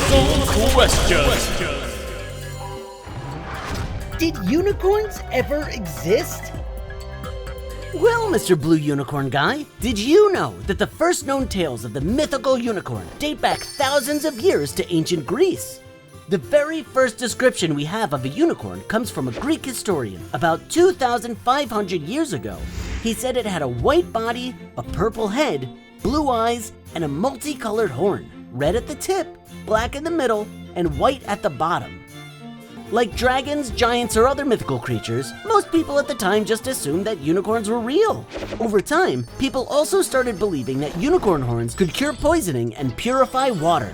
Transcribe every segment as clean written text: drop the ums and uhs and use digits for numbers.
Colossal Questions. Did unicorns ever exist? Well, Mr. Blue Unicorn Guy, did you know that the first known tales of the mythical unicorn date back thousands of years to ancient Greece? The very first description we have of a unicorn comes from a Greek historian about 2,500 years ago. He said it had a white body, a purple head, blue eyes, and a multicolored horn, red at the tip, black in the middle, and white at the bottom. Like dragons, giants, or other mythical creatures, most people at the time just assumed that unicorns were real. Over time, people also started believing that unicorn horns could cure poisoning and purify water.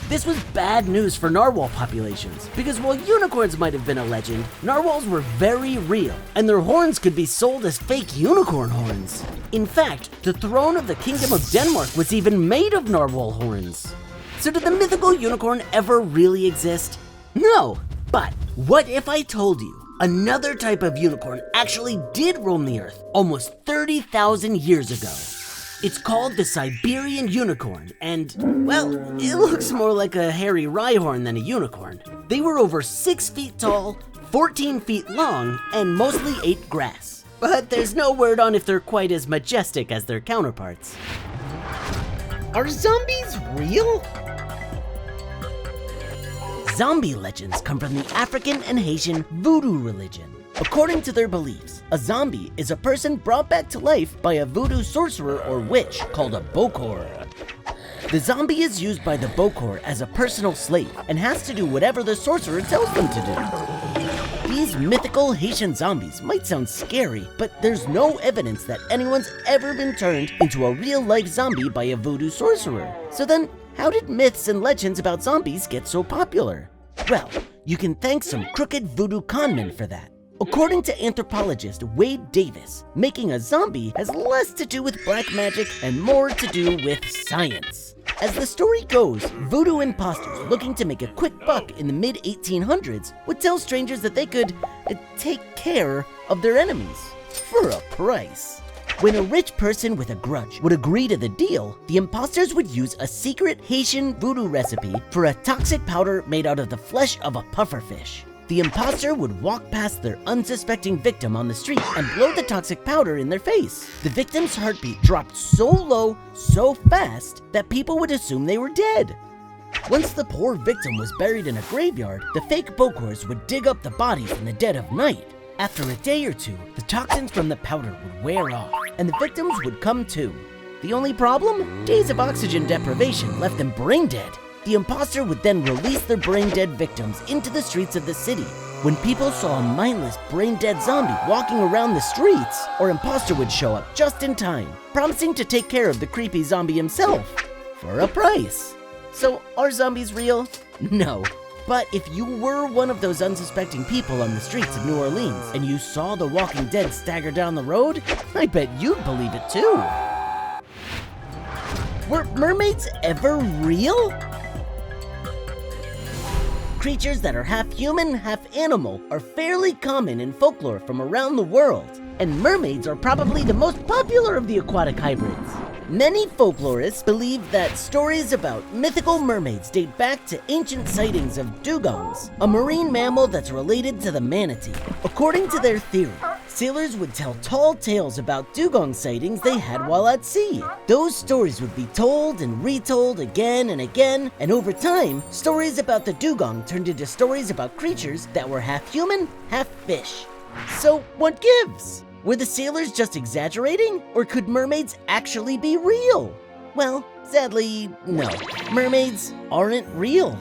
This was bad news for narwhal populations, because while unicorns might have been a legend, narwhals were very real, and their horns could be sold as fake unicorn horns. In fact, the throne of the Kingdom of Denmark was even made of narwhal horns. So did the mythical unicorn ever really exist? No. But what if I told you another type of unicorn actually did roam the earth almost 30,000 years ago? It's called the Siberian unicorn, and, well, it looks more like a hairy rhyhorn than a unicorn. They were over 6 feet tall, 14 feet long, and mostly ate grass. But there's no word on if they're quite as majestic as their counterparts. Are zombies real? Zombie legends come from the African and Haitian voodoo religion. According to their beliefs, a zombie is a person brought back to life by a voodoo sorcerer or witch called a bokor. The zombie is used by the bokor as a personal slave and has to do whatever the sorcerer tells them to do. These mythical Haitian zombies might sound scary, but there's no evidence that anyone's ever been turned into a real-life zombie by a voodoo sorcerer. So then, how did myths and legends about zombies get so popular? Well, you can thank some crooked voodoo conmen for that. According to anthropologist Wade Davis, making a zombie has less to do with black magic and more to do with science. As the story goes, voodoo imposters looking to make a quick buck in the mid-1800s would tell strangers that they could take care of their enemies for a price. When a rich person with a grudge would agree to the deal, the imposters would use a secret Haitian voodoo recipe for a toxic powder made out of the flesh of a pufferfish. The imposter would walk past their unsuspecting victim on the street and blow the toxic powder in their face. The victim's heartbeat dropped so low, so fast, that people would assume they were dead. Once the poor victim was buried in a graveyard, the fake bokors would dig up the bodies in the dead of night. After a day or two, the toxins from the powder would wear off, and the victims would come to. The only problem? Days of oxygen deprivation left them brain dead. The imposter would then release their brain-dead victims into the streets of the city. When people saw a mindless, brain-dead zombie walking around the streets, our imposter would show up just in time, promising to take care of the creepy zombie himself for a price. So, are zombies real? No. But if you were one of those unsuspecting people on the streets of New Orleans and you saw the Walking Dead stagger down the road, I bet you'd believe it too. Were mermaids ever real? Creatures that are half human, half animal are fairly common in folklore from around the world, and mermaids are probably the most popular of the aquatic hybrids. Many folklorists believe that stories about mythical mermaids date back to ancient sightings of dugongs, a marine mammal that's related to the manatee. According to their theory, sailors would tell tall tales about dugong sightings they had while at sea. Those stories would be told and retold again and again, and over time, stories about the dugong turned into stories about creatures that were half human, half fish. So what gives? Were the sailors just exaggerating, or could mermaids actually be real? Well, sadly, no. Mermaids aren't real.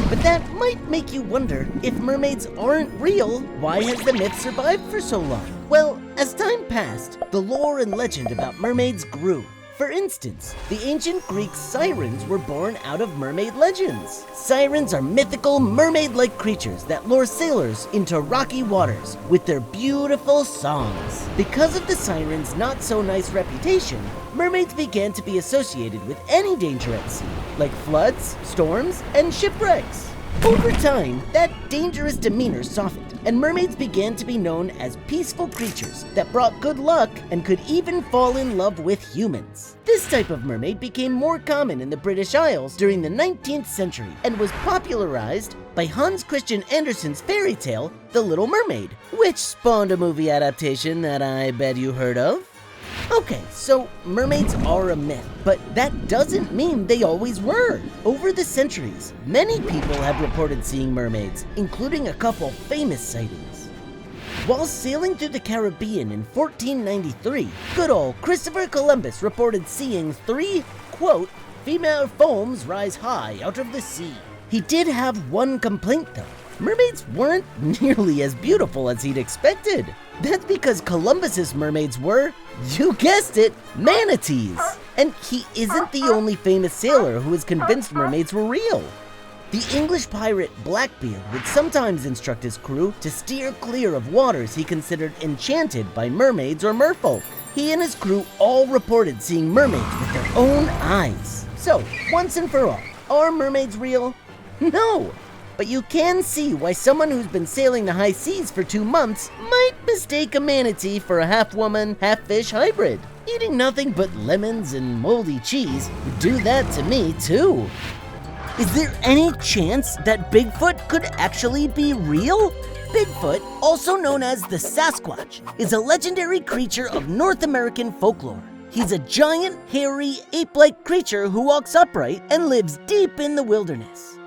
But that might make you wonder, if mermaids aren't real, why has the myth survived for so long? Well, as time passed, the lore and legend about mermaids grew. For instance, the ancient Greek sirens were born out of mermaid legends. Sirens are mythical, mermaid-like creatures that lure sailors into rocky waters with their beautiful songs. Because of the sirens' not-so-nice reputation, mermaids began to be associated with any danger at sea, like floods, storms, and shipwrecks. Over time, that dangerous demeanor softened, and mermaids began to be known as peaceful creatures that brought good luck and could even fall in love with humans. This type of mermaid became more common in the British Isles during the 19th century and was popularized by Hans Christian Andersen's fairy tale, The Little Mermaid, which spawned a movie adaptation that I bet you heard of. Okay, so mermaids are a myth, but that doesn't mean they always were. Over the centuries, many people have reported seeing mermaids, including a couple famous sightings. While sailing through the Caribbean in 1493, good old Christopher Columbus reported seeing 3, quote, female forms rise high out of the sea. He did have one complaint though. Mermaids weren't nearly as beautiful as he'd expected. That's because Columbus's mermaids were, you guessed it, manatees. And he isn't the only famous sailor who was convinced mermaids were real. The English pirate Blackbeard would sometimes instruct his crew to steer clear of waters he considered enchanted by mermaids or merfolk. He and his crew all reported seeing mermaids with their own eyes. So, once and for all, are mermaids real? No. But you can see why someone who's been sailing the high seas for 2 months might mistake a manatee for a half-woman, half-fish hybrid. Eating nothing but lemons and moldy cheese would do that to me too. Is there any chance that Bigfoot could actually be real? Bigfoot, also known as the Sasquatch, is a legendary creature of North American folklore. He's a giant, hairy, ape-like creature who walks upright and lives deep in the wilderness.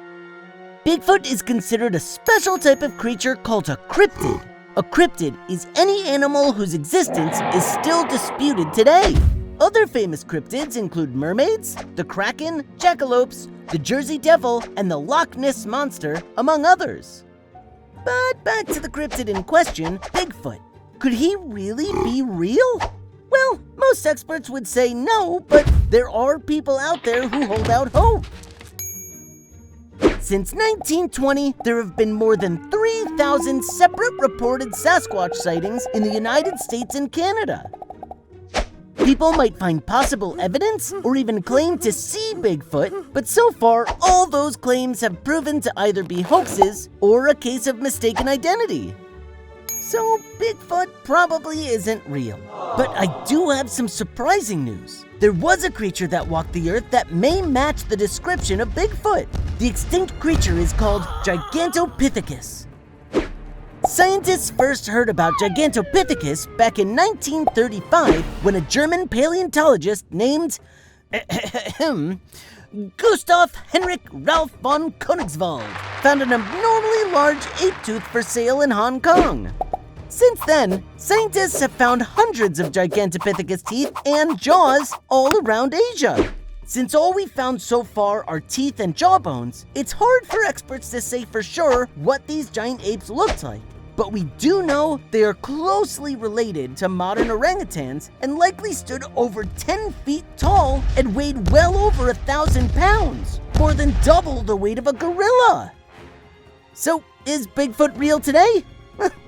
Bigfoot is considered a special type of creature called a cryptid. A cryptid is any animal whose existence is still disputed today. Other famous cryptids include mermaids, the kraken, jackalopes, the Jersey Devil, and the Loch Ness Monster, among others. But back to the cryptid in question, Bigfoot. Could he really be real? Well, most experts would say no, but there are people out there who hold out hope. Since 1920, there have been more than 3,000 separate reported Sasquatch sightings in the United States and Canada. People might find possible evidence or even claim to see Bigfoot, but so far, all those claims have proven to either be hoaxes or a case of mistaken identity. So Bigfoot probably isn't real. But I do have some surprising news. There was a creature that walked the earth that may match the description of Bigfoot. The extinct creature is called Gigantopithecus. Scientists first heard about Gigantopithecus back in 1935 when a German paleontologist named Gustav Henrik Ralph von Königswald found an abnormally large ape tooth for sale in Hong Kong. Since then, scientists have found hundreds of Gigantopithecus teeth and jaws all around Asia. Since all we've found so far are teeth and jawbones, it's hard for experts to say for sure what these giant apes looked like. But we do know they are closely related to modern orangutans and likely stood over 10 feet tall and weighed well over 1,000 pounds, more than double the weight of a gorilla. So, is Bigfoot real today?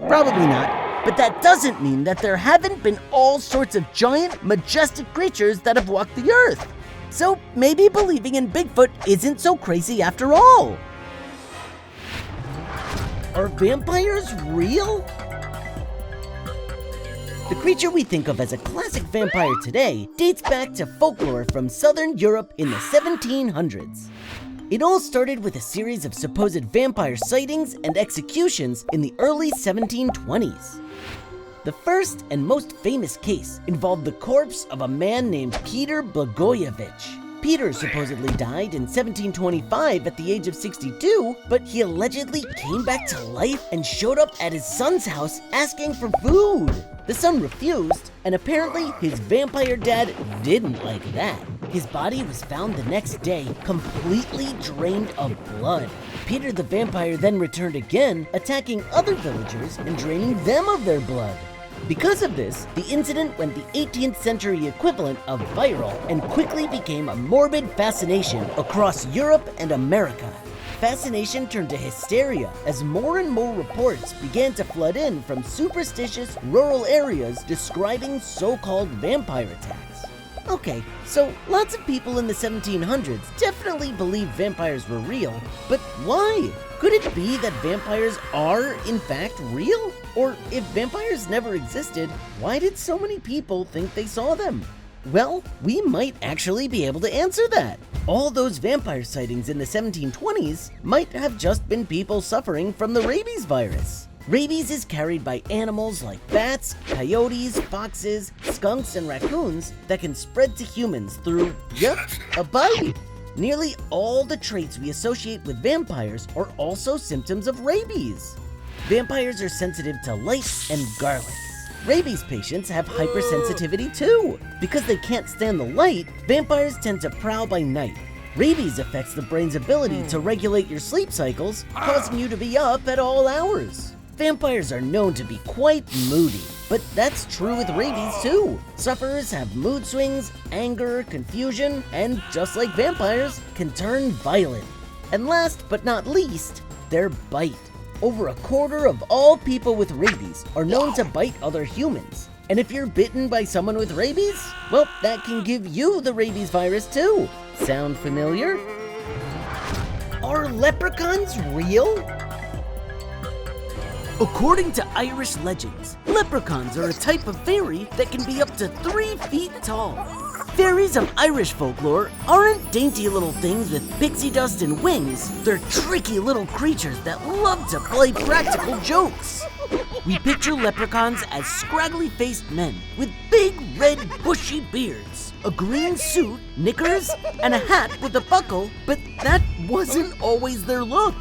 Probably not, but that doesn't mean that there haven't been all sorts of giant, majestic creatures that have walked the earth. So maybe believing in Bigfoot isn't so crazy after all. Are vampires real? The creature we think of as a classic vampire today dates back to folklore from Southern Europe in the 1700s. It all started with a series of supposed vampire sightings and executions in the early 1720s. The first and most famous case involved the corpse of a man named Peter Blagojevich. Peter supposedly died in 1725 at the age of 62, but he allegedly came back to life and showed up at his son's house asking for food. The son refused, and apparently his vampire dad didn't like that. His body was found the next day, completely drained of blood. Peter the vampire then returned again, attacking other villagers and draining them of their blood. Because of this, the incident went the 18th century equivalent of viral and quickly became a morbid fascination across Europe and America. Fascination turned to hysteria as more and more reports began to flood in from superstitious rural areas describing so-called vampire attacks. Okay, so lots of people in the 1700s definitely believed vampires were real, but why? Could it be that vampires are, in fact, real? Or if vampires never existed, why did so many people think they saw them? Well, we might actually be able to answer that. All those vampire sightings in the 1720s might have just been people suffering from the rabies virus. Rabies is carried by animals like bats, coyotes, foxes, skunks, and raccoons that can spread to humans through, a bite. Nearly all the traits we associate with vampires are also symptoms of rabies. Vampires are sensitive to light and garlic. Rabies patients have hypersensitivity too. Because they can't stand the light, vampires tend to prowl by night. Rabies affects the brain's ability to regulate your sleep cycles, causing you to be up at all hours. Vampires are known to be quite moody, but that's true with rabies too. Sufferers have mood swings, anger, confusion, and just like vampires, can turn violent. And last but not least, their bite. Over a quarter of all people with rabies are known to bite other humans. And if you're bitten by someone with rabies, well, that can give you the rabies virus too. Sound familiar? Are leprechauns real? According to Irish legends, leprechauns are a type of fairy that can be up to 3 feet tall. Fairies of Irish folklore aren't dainty little things with pixie dust and wings. They're tricky little creatures that love to play practical jokes. We picture leprechauns as scraggly-faced men with big red bushy beards, a green suit, knickers, and a hat with a buckle, but that wasn't always their look.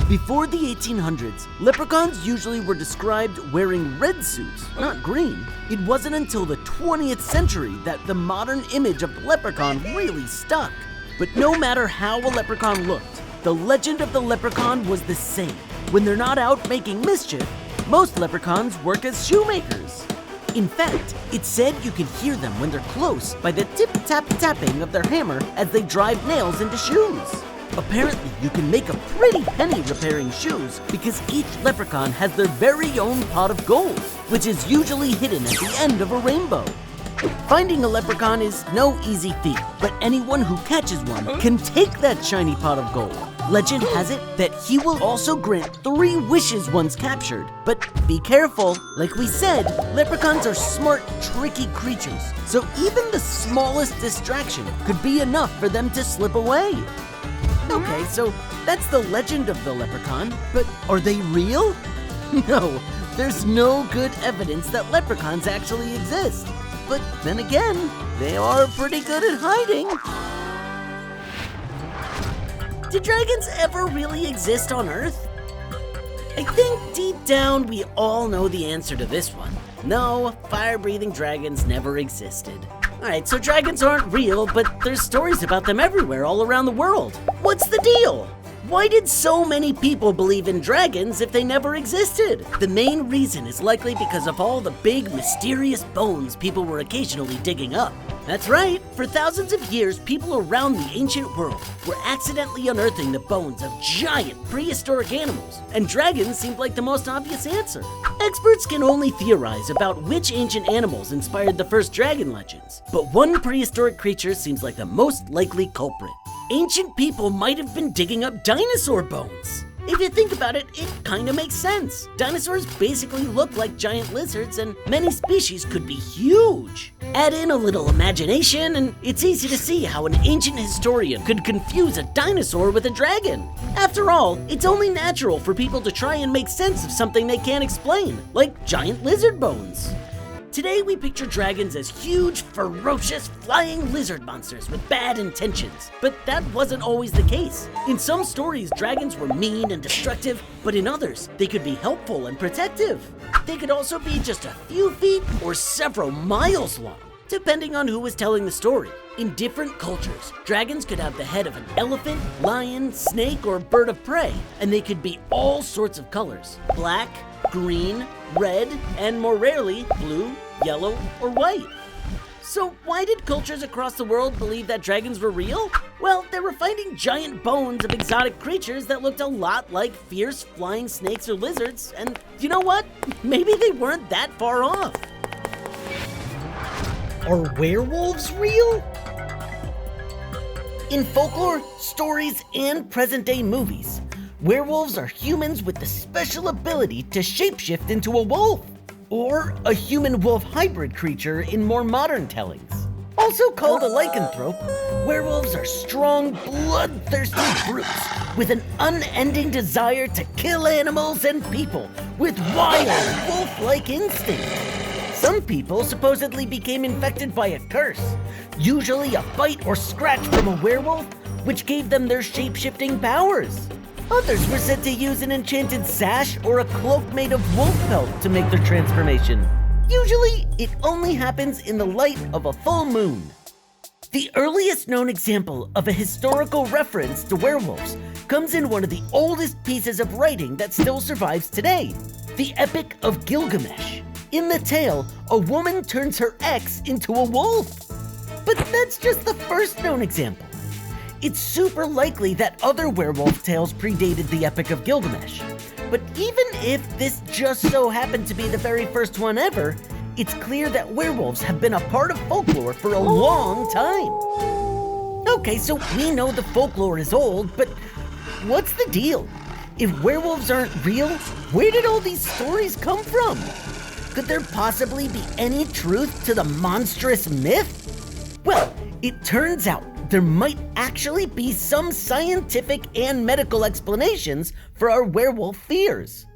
Before the 1800s, leprechauns usually were described wearing red suits, not green. It wasn't until the 20th century that the modern image of the leprechaun really stuck. But no matter how a leprechaun looked, the legend of the leprechaun was the same. When they're not out making mischief, most leprechauns work as shoemakers. In fact, it's said you can hear them when they're close by the tip-tap-tapping of their hammer as they drive nails into shoes. Apparently, you can make a pretty penny repairing shoes because each leprechaun has their very own pot of gold, which is usually hidden at the end of a rainbow. Finding a leprechaun is no easy feat, but anyone who catches one can take that shiny pot of gold. Legend has it that he will also grant 3 wishes once captured. But be careful, like we said, leprechauns are smart, tricky creatures, so even the smallest distraction could be enough for them to slip away. Okay, so that's the legend of the leprechaun, but are they real? No, there's no good evidence that leprechauns actually exist. But then again, they are pretty good at hiding. Did dragons ever really exist on Earth? I think deep down we all know the answer to this one. No, fire-breathing dragons never existed. Alright, so dragons aren't real, but there's stories about them everywhere all around the world. What's the deal? Why did so many people believe in dragons if they never existed? The main reason is likely because of all the big, mysterious bones people were occasionally digging up. That's right, for thousands of years, people around the ancient world were accidentally unearthing the bones of giant prehistoric animals, and dragons seemed like the most obvious answer. Experts can only theorize about which ancient animals inspired the first dragon legends, but one prehistoric creature seems like the most likely culprit. Ancient people might have been digging up dinosaur bones. If you think about it, it kinda makes sense. Dinosaurs basically look like giant lizards, and many species could be huge. Add in a little imagination, and it's easy to see how an ancient historian could confuse a dinosaur with a dragon. After all, it's only natural for people to try and make sense of something they can't explain, like giant lizard bones. Today we picture dragons as huge, ferocious, flying lizard monsters with bad intentions. But that wasn't always the case. In some stories, dragons were mean and destructive, but in others, they could be helpful and protective. They could also be just a few feet or several miles long, depending on who was telling the story. In different cultures, dragons could have the head of an elephant, lion, snake, or bird of prey, and they could be all sorts of colors: black, green, red, and more rarely, blue, yellow, or white. So why did cultures across the world believe that dragons were real? Well, they were finding giant bones of exotic creatures that looked a lot like fierce flying snakes or lizards, and you know what? Maybe they weren't that far off. Are werewolves real? In folklore, stories, and present-day movies, werewolves are humans with the special ability to shapeshift into a wolf, or a human-wolf hybrid creature in more modern tellings. Also called a lycanthrope, werewolves are strong, bloodthirsty brutes with an unending desire to kill animals and people with wild, wolf-like instincts. Some people supposedly became infected by a curse, usually a bite or scratch from a werewolf, which gave them their shape-shifting powers. Others were said to use an enchanted sash or a cloak made of wolf pelt to make their transformation. Usually, it only happens in the light of a full moon. The earliest known example of a historical reference to werewolves comes in one of the oldest pieces of writing that still survives today, the Epic of Gilgamesh. In the tale, a woman turns her ex into a wolf. But that's just the first known example. It's super likely that other werewolf tales predated the Epic of Gilgamesh. But even if this just so happened to be the very first one ever, it's clear that werewolves have been a part of folklore for a long time. Okay, so we know the folklore is old, but what's the deal? If werewolves aren't real, where did all these stories come from? Could there possibly be any truth to the monstrous myth? Well, it turns out there might actually be some scientific and medical explanations for our werewolf fears.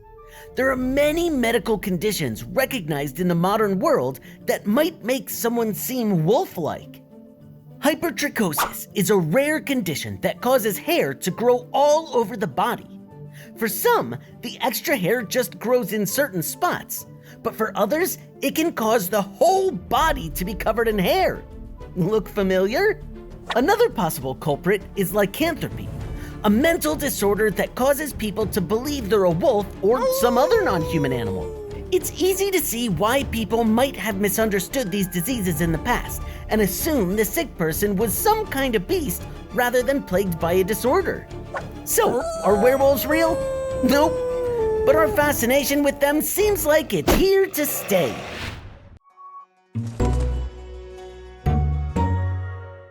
There are many medical conditions recognized in the modern world that might make someone seem wolf-like. Hypertrichosis is a rare condition that causes hair to grow all over the body. For some, the extra hair just grows in certain spots, but for others, it can cause the whole body to be covered in hair. Look familiar? Another possible culprit is lycanthropy, a mental disorder that causes people to believe they're a wolf or some other non-human animal. It's easy to see why people might have misunderstood these diseases in the past and assume the sick person was some kind of beast rather than plagued by a disorder. So, are werewolves real? Nope. But our fascination with them seems like it's here to stay.